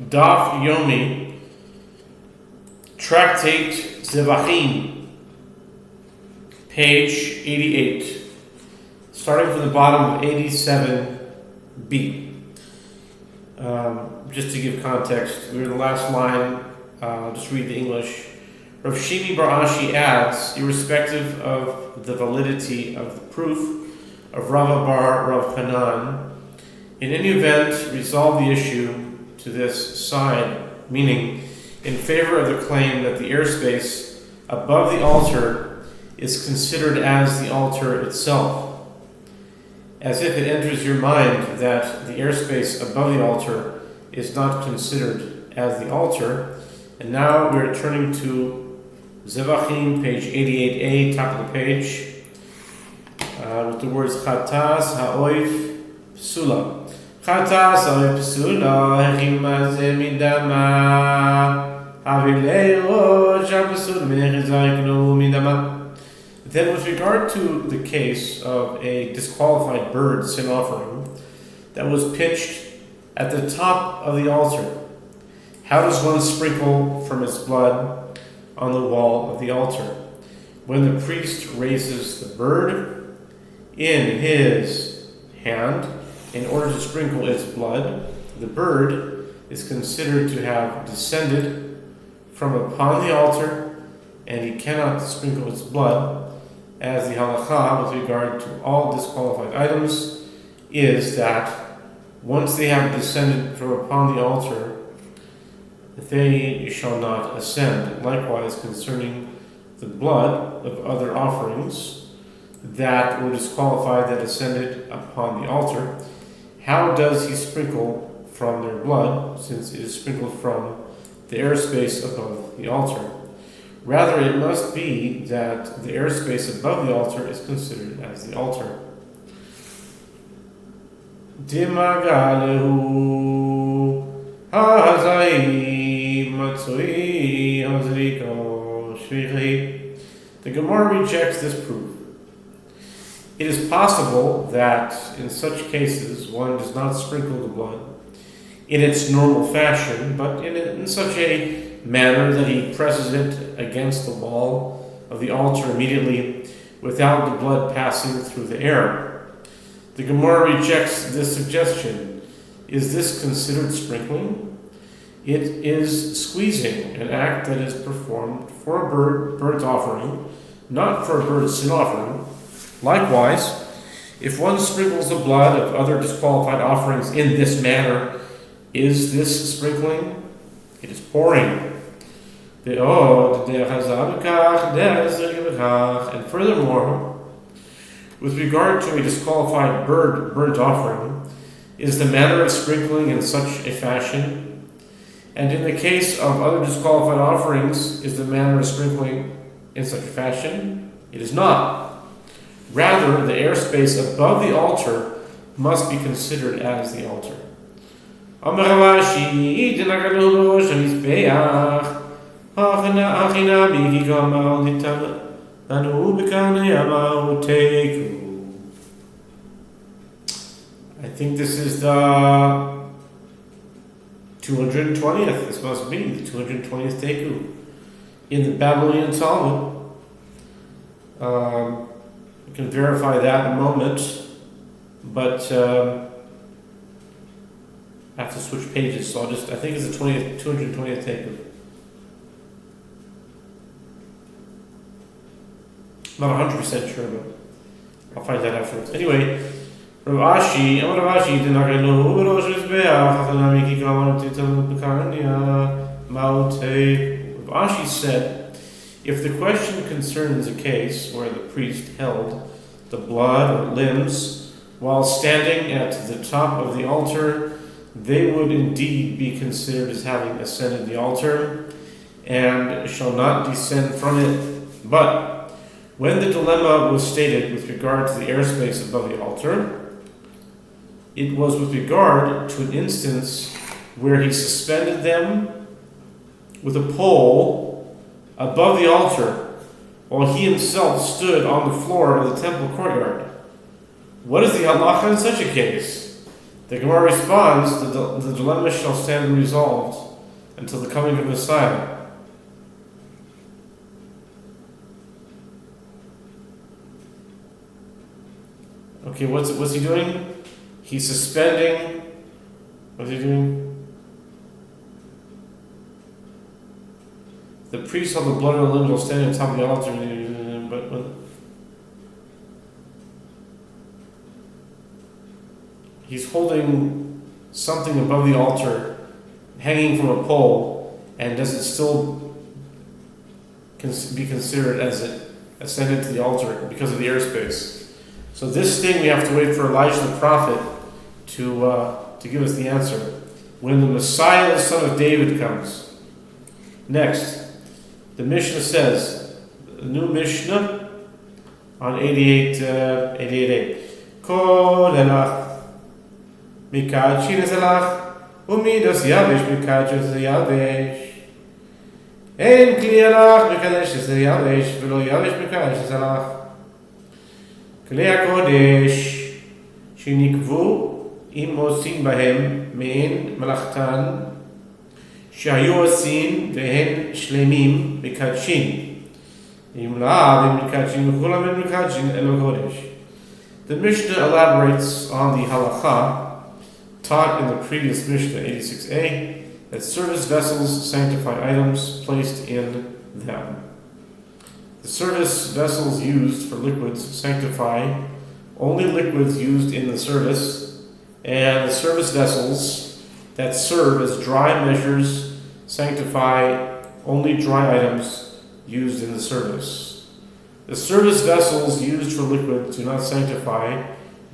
Daf Yomi, Tractate Zevachim, page 88, starting from the bottom of 87b. Just to give context, we're in the last line. I'll just read the English. Rav Shimi Bar Ashi adds, irrespective of the validity of the proof of Rava Bar Rav Hanan, in any event, resolve the issue to this side, meaning in favor of the claim that the airspace above the altar is considered as the altar itself, as if it enters your mind that the airspace above the altar is not considered as the altar. And now we're turning to Zevachim, page 88a, top of the page, with the words Chadash ha'oif psula. Chadash ha'oif psula, hechima ze midama, havileo sha'psula mechizayiknu midama. Then with regard to the case of a disqualified bird sin offering that was pitched at the top of the altar, how does one sprinkle from its blood on the wall of the altar? When the priest raises the bird in his hand in order to sprinkle its blood, the bird is considered to have descended from upon the altar, and he cannot sprinkle its blood, as the halacha with regard to all disqualified items is that once they have descended from upon the altar, they shall not ascend. Likewise, concerning the blood of other offerings that were disqualified that ascended upon the altar, how does he sprinkle from their blood, since it is sprinkled from the airspace above the altar? Rather, it must be that the airspace above the altar is considered as the altar. Dimagalehu hazai matsui hazriko shvichi. The Gemara rejects this proof. It is possible that in such cases one does not sprinkle the blood in its normal fashion, but in such a manner that he presses it against the wall of the altar immediately without the blood passing through the air. The Gemara rejects this suggestion. Is this considered sprinkling? It is squeezing, an act that is performed for a bird's offering, not for a bird's sin offering. Likewise, if one sprinkles the blood of other disqualified offerings in this manner, is this sprinkling? It is pouring. And furthermore, with regard to a disqualified burnt offering, is the manner of sprinkling in such a fashion? And in the case of other disqualified offerings, is the manner of sprinkling in such a fashion? It is not. Rather, the airspace above the altar must be considered as the altar. I think this is the 220th. This must be the 220th Teku in the Babylonian Talmud. We can verify that in a moment, but I have to switch pages, so I think it's the 220th Teku. Not 100% sure, but I'll find that afterwards. Anyway, Rav Ashi did not know Rav Ashi said, if the question concerns a case where the priest held the blood or limbs while standing at the top of the altar, they would indeed be considered as having ascended the altar and shall not descend from it. But when the dilemma was stated with regard to the airspace above the altar, it was with regard to an instance where he suspended them with a pole above the altar while he himself stood on the floor of the temple courtyard. What is the halacha in such a case? The Gemara responds, the dilemma shall stand unresolved until the coming of Messiah. Okay, what's he doing? He's suspending. What's he doing? The priest held the blood of the limb will stand on top of the altar, but he's holding something above the altar, hanging from a pole, and does it still be considered as it ascended to the altar because of the airspace? So this thing we have to wait for Elijah the prophet to give us the answer when the Messiah, the son of David, comes. Next, the Mishnah says, the new Mishnah on 88.8. Kol elach mikachin elach umidos yavesh mikachin yavesh ein kli elach mikadesh yavesh velo yavesh mikachin elach kli hakodesh shenikvu im osim bahem mein malachtan שהיו עושים והן שלמים מקדשים. אם לאו הם מקדשים וכולם הם מקדשים אלו קודש. The Mishnah elaborates on the halacha taught in the previous Mishnah 86a that service vessels sanctify items placed in them. The service vessels used for liquids sanctify only liquids used in the service, and the service vessels that serve as dry measures sanctify only dry items used in the service. The service vessels used for liquid do not sanctify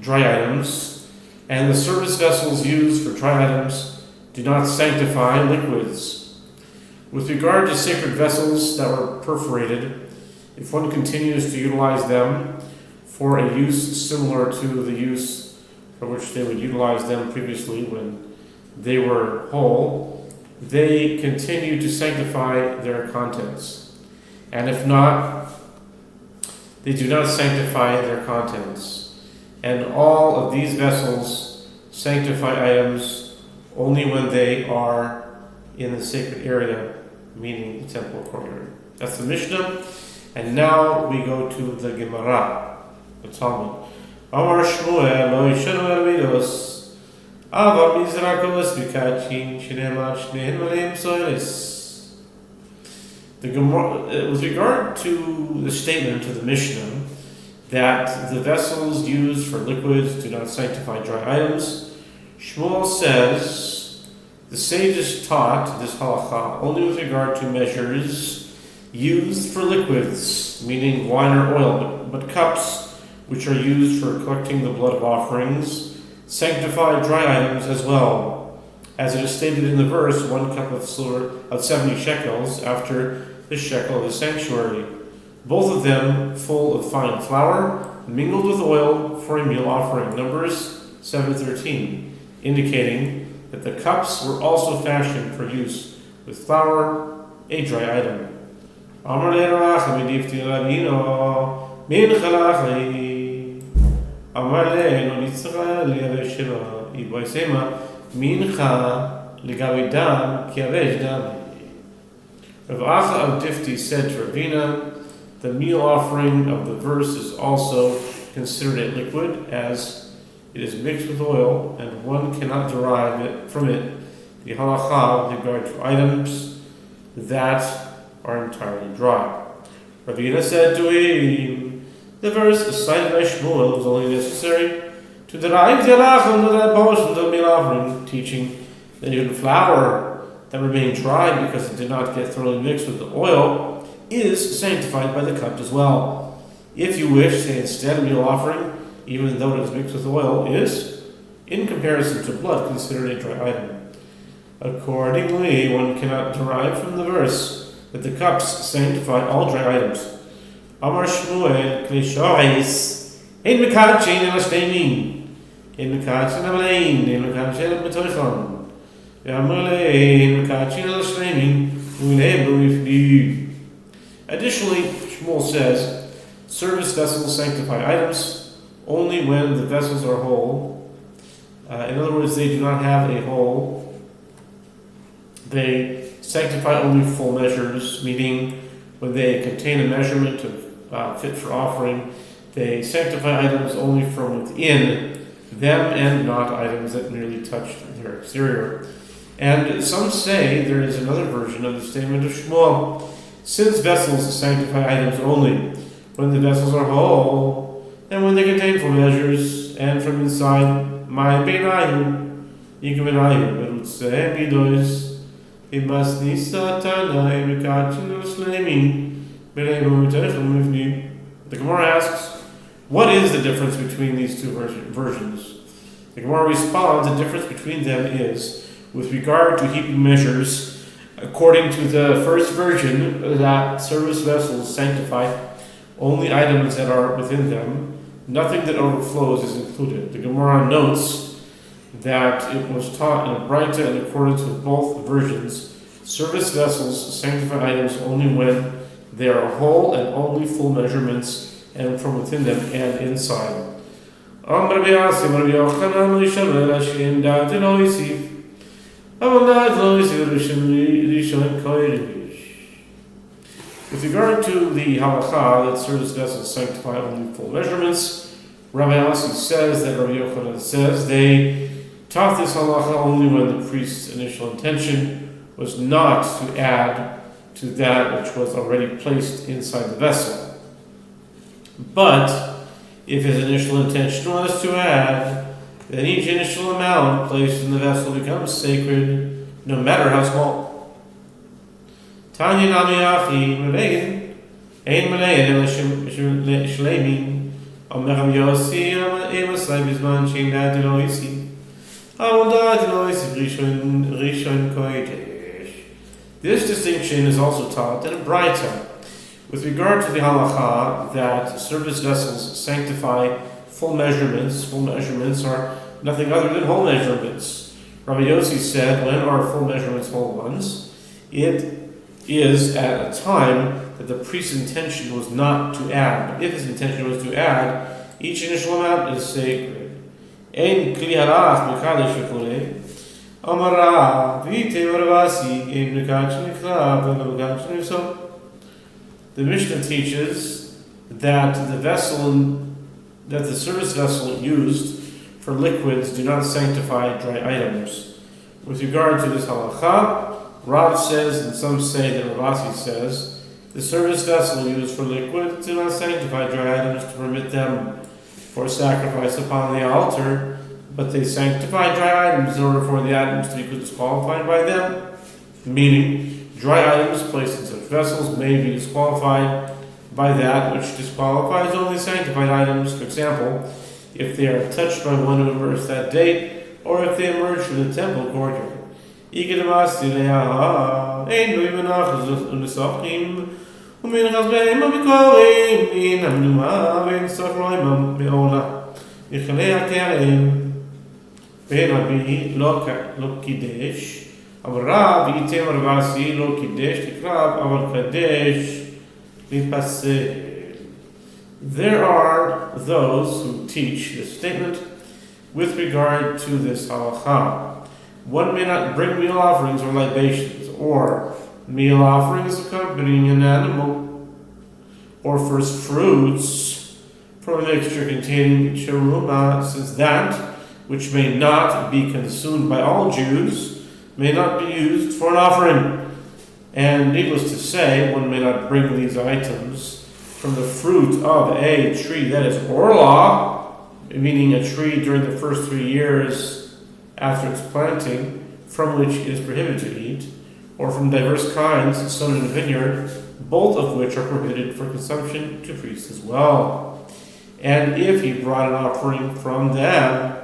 dry items, and the service vessels used for dry items do not sanctify liquids. With regard to sacred vessels that were perforated, if one continues to utilize them for a use similar to the use for which they would utilize them previously when they were whole, they continue to sanctify their contents. And if not, they do not sanctify their contents. And all of these vessels sanctify items only when they are in the sacred area, meaning the temple courtyard. That's the Mishnah. And now we go to the Gemara, the Talmud. Amar Shmuel lo yishanu el midos. The Gemara, with regard to the statement of the Mishnah that the vessels used for liquids do not sanctify dry items, Shmuel says the sages taught this halacha only with regard to measures used for liquids, meaning wine or oil, but cups which are used for collecting the blood of offerings sanctify dry items as well, as it is stated in the verse, 1 cup of silver of 70 shekels after the shekel of the sanctuary, both of them full of fine flour, mingled with oil for a meal offering. Numbers 7:13, indicating that the cups were also fashioned for use with flour, a dry item. Amar le no nitzra liyavesh shelo iboisema mincha legavi dam ki yavesh dam. Rav Acha of Difti said to Ravina, the meal offering of the verse is also considered a liquid, as it is mixed with oil, and one cannot derive it from it the halacha with regard to items that are entirely dry. Ravina said to him, the verse cited by Shmuel was only necessary to derive the halacha under that portion of the meal offering, teaching that even flour that remained dry because it did not get thoroughly mixed with the oil is sanctified by the cup as well. If you wish, say instead, a meal offering, even though it is mixed with oil, is, in comparison to blood, considered a dry item. Accordingly, one cannot derive from the verse that the cups sanctify all dry items. Amar Shmuel Klishois Ein Mekadshin El Shteimin Ein Mekadshin El Ein Ein Mekadshin El Betoichon Ve'amar Ein Mekadshin El Shteimin U'ileh B'rifni. Additionally, Shmuel says, service vessels sanctify items only when the vessels are whole, In other words, they do not have a hole. They sanctify only full measures, meaning when they contain a measurement of fit for offering, they sanctify items only from within them and not items that merely touch their exterior. And some say there is another version of the statement of Shmuel. Since vessels sanctify items only when the vessels are whole, and when they contain full measures, and from inside, my benayu, yikamenayu, berutse, midois, imasni satana, emikachin, slemi, benayu, mivni. The Gemara asks, what is the difference between these two versions? The Gemara responds, the difference between them is, with regard to heaping measures, according to the first version, that service vessels sanctify only items that are within them, nothing that overflows is included. The Gemara notes that it was taught in a Braita in accordance with both versions. Service vessels sanctify items only when they are whole and only full measurements and from within them and inside. With regard to the halakha that service vessels sanctify only full measurements, Rabbi Yossi says that Rabbi Yochanan says they taught this halakha only when the priest's initial intention was not to add to that which was already placed inside the vessel. But if his initial intention was to add, then each initial amount placed in the vessel becomes sacred, no matter how small. Tanya Namiyachi Malayan, Ain Malayan, Shlemin, Omeram Yossi, Emasai Bisman, Shin Dadinoisi, Awandadinoisi, Rishon Kodesh. This distinction is also taught in a Braita. With regard to the halakha that service vessels sanctify full measurements are nothing other than whole measurements. Rabbi Yossi said, when are full measurements whole ones? It is at a time that the priest's intention was not to add. But if his intention was to add, each initial amount is sacred. Ein kli harach mekadesh v'kulei. Amara v'ite v'ravasi ein mekadesh niklav v'mekadesh nifso. The Mishnah teaches that the service vessel used for liquids do not sanctify dry items. With regard to this halakha, Rav says, and some say that Ravasi says, the service vessel used for liquids do not sanctify dry items to permit them for sacrifice upon the altar, but they sanctify dry items in order for the items to be disqualified by them, meaning dry items placed in such vessels may be disqualified by that which disqualifies only sanctified items. For example, if they are touched by one who emerged that day, or if they emerge from the temple courtyard. There are those who teach this statement with regard to this halakha. One may not bring meal offerings or libations, or meal offerings accompanying an animal, or first fruits from a mixture containing cheruma, since that which may not be consumed by all Jews may not be used for an offering. And needless to say, one may not bring these items from the fruit of a tree that is orla, meaning a tree during the first 3 years after its planting, from which it is prohibited to eat, or from diverse kinds sown in a vineyard, both of which are prohibited for consumption to priests as well. And if he brought an offering from them,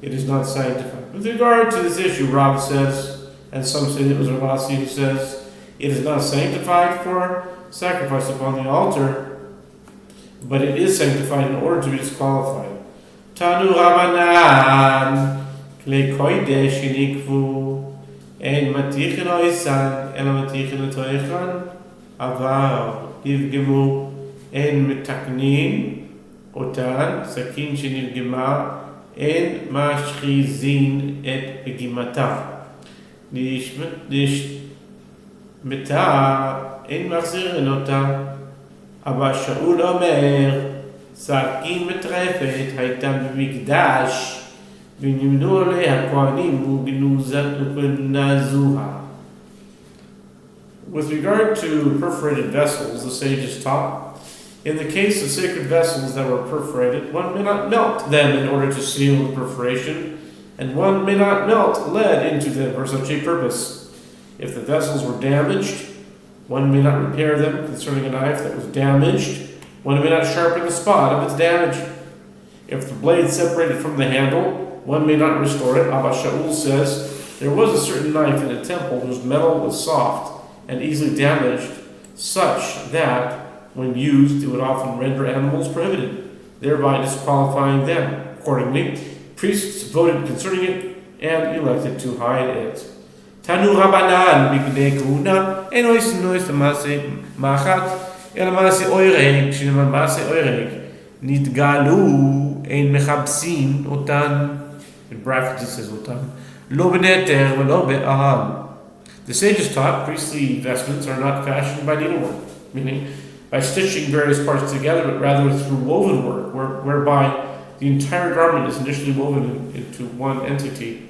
it is not sanctified. With regard to this issue, Rav says, and some say it was Ravasi who says, it is not sanctified for sacrifice upon the altar, but it is sanctified in order to be disqualified. Tanu Rabanan, Klei Kodesh Yinikvu, Ein Matichin Oisan, Ela Matichin Otoichan, Avar, Yivgemu, Ein Metaknin, Otan, Sakin Shinivgema, אין משחיזין את פגימתה. נשמתה, אין מחזירין אותה. אבל שאול אומר, סכין מטרפת הייתה במקדש, ונמנו עליה הכהנים וגנזוה. With regard to perforated vessels, the sages taught, in the case of sacred vessels that were perforated, one may not melt them in order to seal the perforation, and one may not melt lead into them for such a purpose. If the vessels were damaged, one may not repair them concerning a knife that was damaged. One may not sharpen the spot of its damage. If the blade separated from the handle, one may not restore it. Abba Shaul says, there was a certain knife in a temple whose metal was soft and easily damaged, such that, when used, it would often render animals prohibited, thereby disqualifying them. Accordingly, priests voted concerning it and elected to hide it. Tanu Rabbanan b'gnei kahuna ein ois l'maseh machat el maseh oireg shenema maseh oireg nitgalu ein mechabsin otan, in brackets it says otan lo b'neter v'lo be'ahal. The sages taught priestly vestments are not fashioned by needlework, meaning by stitching various parts together, but rather through woven work, whereby the entire garment is initially woven into one entity.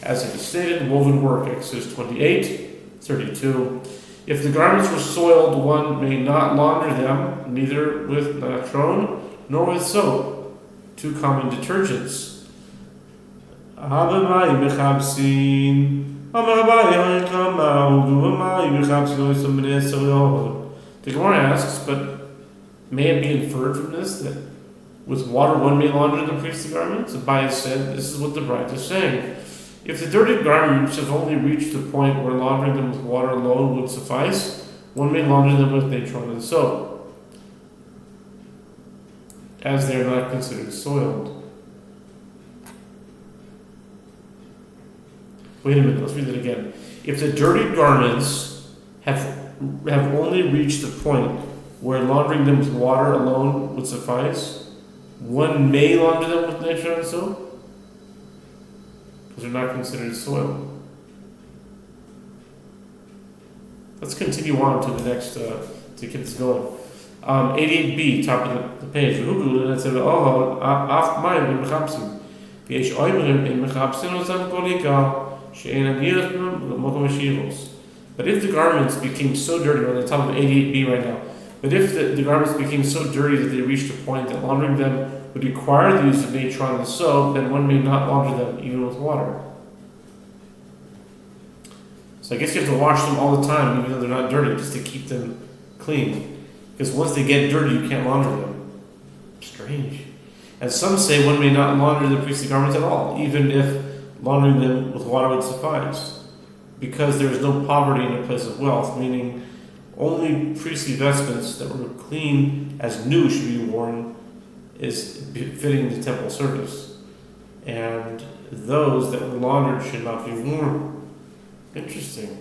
As it is stated, woven work, Exodus 28:32. If the garments were soiled, one may not launder them, neither with natron nor with soap, two common detergents. The Gemara asks, but may it be inferred from this that with water one may launder the priestly garments? Abai said, this is what the Bride is saying. If the dirty garments have only reached the point where laundering them with water alone would suffice, one may launder them with natron and soap, as they are not considered soiled. Wait a minute, let's read it again. If the dirty garments have only reached the point where laundering them with water alone would suffice, one may launder them with natron and soap, because they're not considered soiled. Let's continue on to the next, to get this going. 88b, top of the page. But if the garments became so dirty, we're on the top of 88b right now, but if the garments became so dirty that they reached a point that laundering them would require the use of natron and soap, then one may not launder them even with water. So I guess you have to wash them all the time, even though they're not dirty, just to keep them clean. Because once they get dirty, you can't launder them. Strange. And some say one may not launder the priestly garments at all, even if laundering them with water would suffice, because there is no poverty in a place of wealth, meaning only priestly vestments that were clean as new should be worn, is befitting the temple service, and those that were laundered should not be worn. Interesting.